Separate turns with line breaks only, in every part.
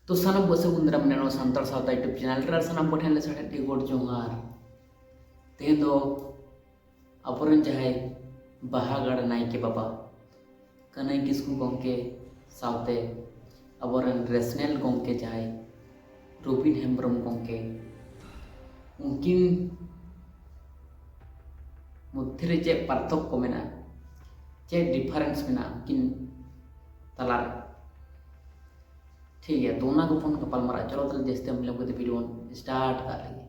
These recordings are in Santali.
तो सानम बसे बुंदरा मने सांतार सावता यूट्यूब चैनल रे सानम कोठेन ले सड़े टी गोड जोहार तेन दो अपुरन जहाय बाहागढ़ नायके बाबा कन्हई किस्कू गोंके सावते अबरन रेसनेल गोंके जहाय रोबिन हेम्ब्रम गोंके उनकिन मध्य रे चे पार्थक्य को मेना चे डिफरेंस मेना उनकिन तलार ठीक है। तो ना को फोन कपाल मारा चलो तो जैसे हम लोग को वीडियो स्टार्ट कर लेंगे।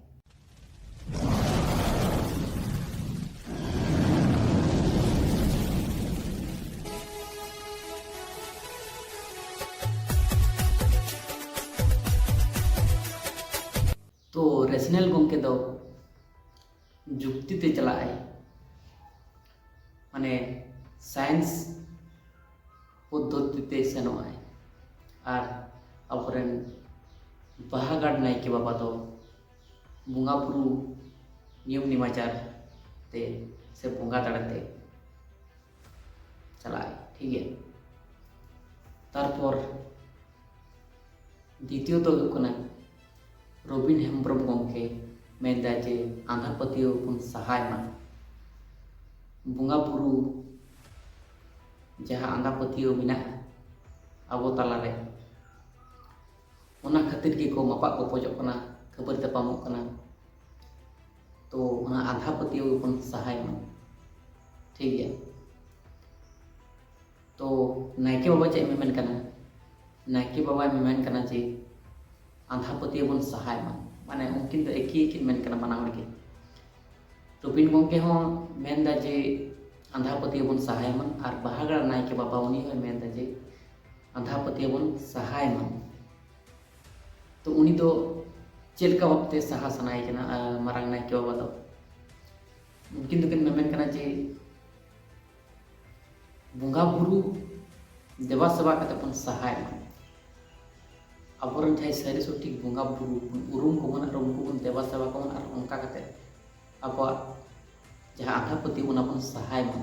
तो रेशनल गोंके दो जुक्ति ते चला है माने साइंस पद्धति ते सेनो है और अबरन बाहागढ़ नायके बाबा दो बुंगा बुरु नियम निमाचार ते से बुंगा दाड़ते चलाए ठीक है। तारपर द्वितीय तो रोबिन हेम्ब्रम गोंके मेनदा जे आंधा पतियो बन सहाय मा बुंगा बुरु जहाँ आंधा पतियो मिना अब तलारे ओना खातिर के को मापा को पोजोक कना खबर तपामोक कना तो ओना आंधा पतियो बन सहाय मा ठीक है। तो नायके बाबा चे मेन कना नायके बाबा मेन कना जे आंधा पतियो बन सहाय मा माने उनकिन तो एक ही मेन कना बना के रोबिन गोंके हो मेनदा जे आंधा पतियो बन सहाय मा और बाहागढ़ नायके बाबा उनी हो मेनदा जे आंधा पतियो बन सहाय मा तो उनी तो चेलका वक्ते सहा सनाय कना मारांग नायके बाबा दो उनकिन तो मेन कना जे बुंगा बुरु देवा सेवा कते बन सहाय मा अबरन जहां सारी सठिक बुंगा बुरु उरुम को बन उनको बन देवा सेवा को और उनका कते अब जहां आंधा पतियो बन सहाय मा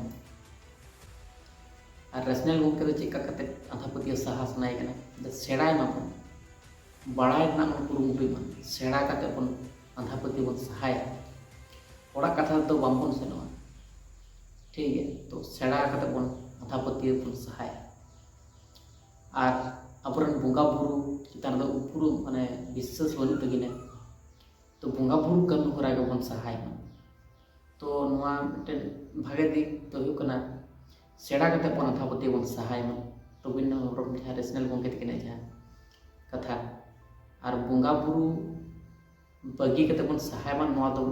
और रेशनल गोंके तो चेका कते आंधा पतियो सहा सनाय कना सेड़ाय मा बड़ाई ना कुरुमुटुई मा सेड़ा कते बन आंधा पतियो बन सहाय ओड़ा कथा तो बामबन सेनोआ ठीक है। तो सेड़ा कते बन आंधा पतियो बन सहाय और अबरन बुंगा बुरु चितान दो उपुरु माने विश्वास बनु तगिने तो बुंगा बुरु कमी होरा के बन सहाय मा तो नुआ मिटन भागे दिक तो हुई कना सेड़ा कते बन आंधा पतियो बन सहाय मा तो बिन रोम जहां रेशनल गोंके तकिने जहां कथा और बुंगा बुरु बगी कते बन सहाय मा नुआ दो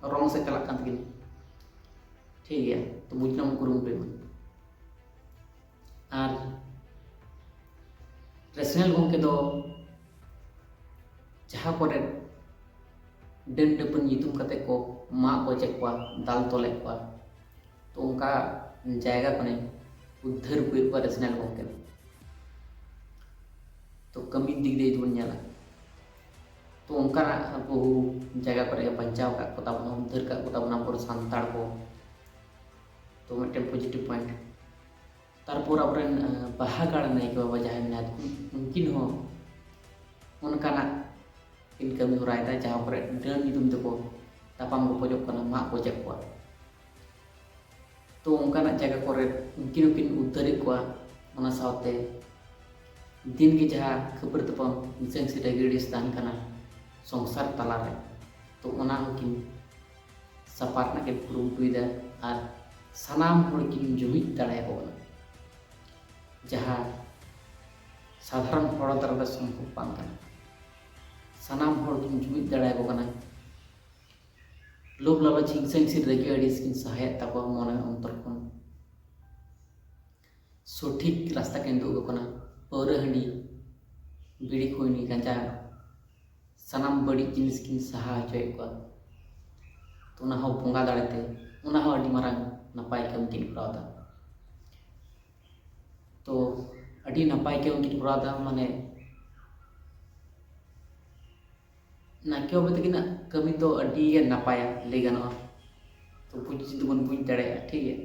रंग से चला कान तकिन ठीक है। तो बुझना मन कुरुमुटुई मा और रेशनल गोंके दो जहाँ को डेन डेपन नितुम कते को मा को चेकवा दाल तोले को तो उनका जायगा कोने उद्धर को रेशनल गोंके तो कमी दिख दे जुन जाला तो उनका बहु जगह पर बचाव का कोता बना उद्धर का कोता बना पर सांताड़ को तो मिट्टन पॉजिटिव पॉइंट तारपर अबरन बाहागढ़ नायके बाबा जहां मेना उनकिन हो उनका ना इन कमी होरायदा जहां पर डन नितुम तको तापाम को पोजोक कना मा को चेक तो उनका ना जगह पर उनकिन उद्धर को ओना सावते दिन की जहाँ खबर तपम मिसें से रेगड़िस दान कना संसार तलारे तो ओना किन सपारना के कुरुमुटुइदा और सानाम होड़ किन जुमिद दाड़ाया को जहाँ साधारण होड़ दरदा संभव बांग कना सानाम होड़ किन जुमिद दाड़ाया को कना लोभ लालच हिंसा से रेगड़िस किन सहायता तको मने अंतर कोन सठिक रास्ता के दो कना पौरा हंडी बीड़ी खोइनी गांजा सानाम बड़ी जिनिस किन सहा हचोय को तो ना हो बुंगा दाड़ेते उना हो अडी मारांग नपाय कम किन करावदा तो अडी नपाय कम किन करावदा माने नाके बाबा तकिना कमी तो अडी नपाया ले गाना तो बुझ दुबन बुझ दाड़े ठीक है।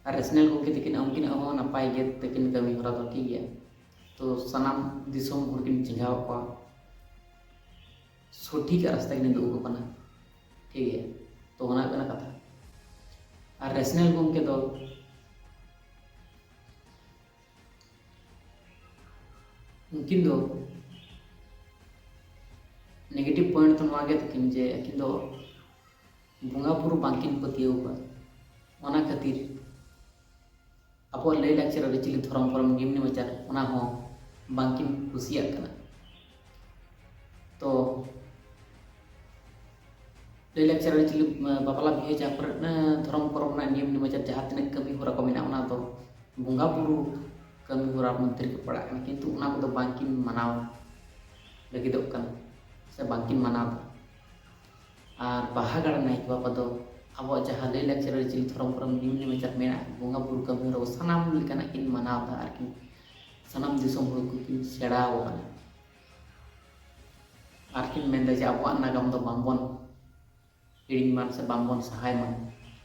और रेशनल गोंके तकिन उनकिन हो नपाय गे तकिन कमी होरा तो ठीक है। तो तो सानाम दिसोम हर किन चिंगाव को सठिक रास्ता किन उदूग को ठीक है। तो होना कथा और रेशनल गमके दो उनकिन दो नेगेटिव पॉइंट तो नवा गे तकिन जे अकिन दो बंगा बुरु बांकिन पतियौ बा ओना खातिर अब लय लाक्चर अरिचली धर्म परम निम्न विचार ओना हो बांकिन कुसिया कना। तो लय लाक्चर अरिचली बापला बिहे जहाँ पर धर्म परम नियम विचार जहाँ तीन कमी होरा को मेना ओना तो बंगा बुरु कमी होरा मंत्री को पड़ा किंतु ओना को बांकिन मनाव लगिदोग कना से बांकिन मनाव और बाहा गाड़ा नायक बाबा दो अब जहाँ लय लाक्चर अरिचली धर्म परम निम्न विचार मेना बंगा बुरु कमी होरा सानाम लेकाना किन मनाव दा और किन सानाम दिसोम हर को किन सेड़ाव कना और किन मेनदा जे अब नागाम दो बांबन हिड़िंग मान से बांबन सहाय मान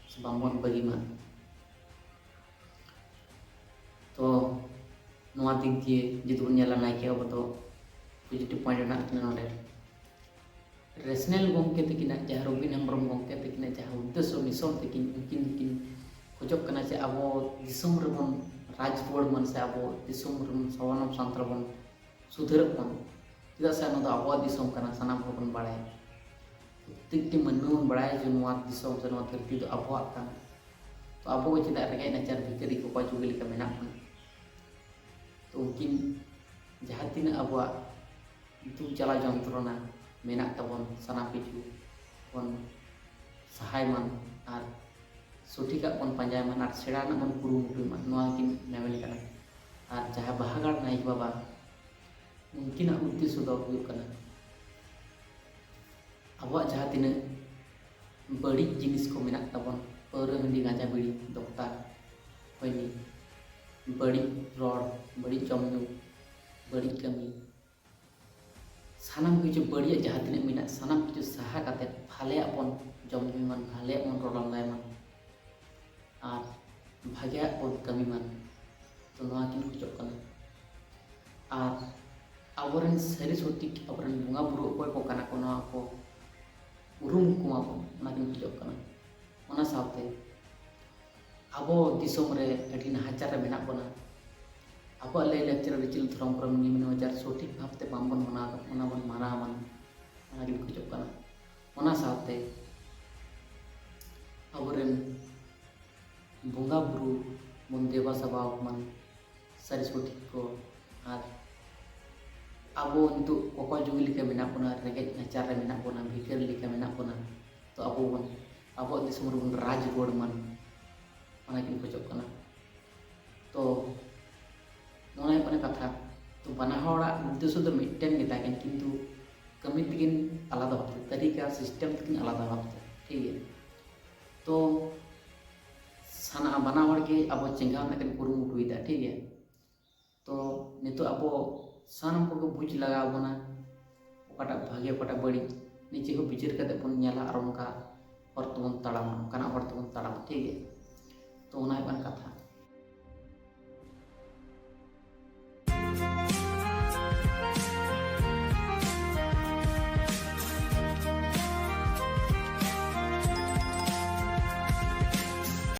से बांबन बगी मान। तो नवा दिक दिए जुदी बन नेला नायके अब तो पॉजिटिव पॉइंट ना नोडे रेशनल गमके तकिन जहाँ रबिन हेम्ब्रम गमके तकिन जहाँ उद्देश्य मिशन तकिन उनकिन किन खोजक कना से अब दिसोम रेबन राज रुवाड़ मन से अब दिसोम रेबन सवानम सांतल बन सुधरक बन चेदा से अब दिसोम कना सानाम हर बन बाड़ाय प्रत्येकटी मानवी बन बाड़ाय जो नवा दिसोम से नवा धरती दो अबोआग कान। तो अब को चेदा रेंगेज नाचार भिखारी को जुगे लेका मेना बन तो उनकिन जहाँ तीन अब दुख जला जंत्रणा मेना तबन साना किछु बन सहाय मान और सठिका बन पांजाय मान और सेड़ा बन कुरुमुटुय मान नवा किन मेमेन कना। और जहाँ बाहागाड़ नायक बाबा उनकिन उद्देश्य दो हुयुग कना अब जहाँ तीन बड़ी जिनिस को मेना तबन पौर हंडी गांजा बीड़ी दोक्ता खैनी बड़ी रड़ बड़ी जमनु बड़ी कमी सानाम किछु बड़ी जहाँ तीन मेना सानाम किछु साहा काते भाले अपन जमनु मान भाले अपन रड़लाय मान और भागे अपन कमी मान। तो नवा किन खोजक कना और आबोरेन सारी सठिक आबोरेन बंगा बुरु अकय को कना को नवा को उरुम कुमाबन ओना किन खोजक कना। ओना साथे अब दिसोम रे अडी नाहाचार रे मेना बना अब लय लाक्चर अरिचली धर्म परम निम्न विचार सठिक भावते बांबन बन माना मान ओना किन खोजक कना। ओना साथे आबोरेन बंगा बुरु बन देवा सभा मान सारी सठिक को और अब नित कोको जुगी लेका मेना बना रेंगेज नाचार रे मेना बना भिखारी लेका मेना बना। तो अब दिसोम रे बन राज रुवाड़ मान ओना किन खोजक कना। तो नोना कने कथा तो बना हड़ा उद्देश्य तो मिटन गेता किंतु कमी तकिन आलादा भावते तरीका सिस्टम तकिन आलादा भावते ठीक है। तो साना बना हड़ के अब चेंगाव नाकिन कुरुमुटुयदा ठीक है। तो नितो अब सानाम को बुझ लगा बना ओकाटा भागे ओकाटा बड़ी नीचे को विचार करते बन नेला और उनका हर तबन ताड़ामा ओकाना हर तबन ताड़ामा ठीक है। तो ओना कथा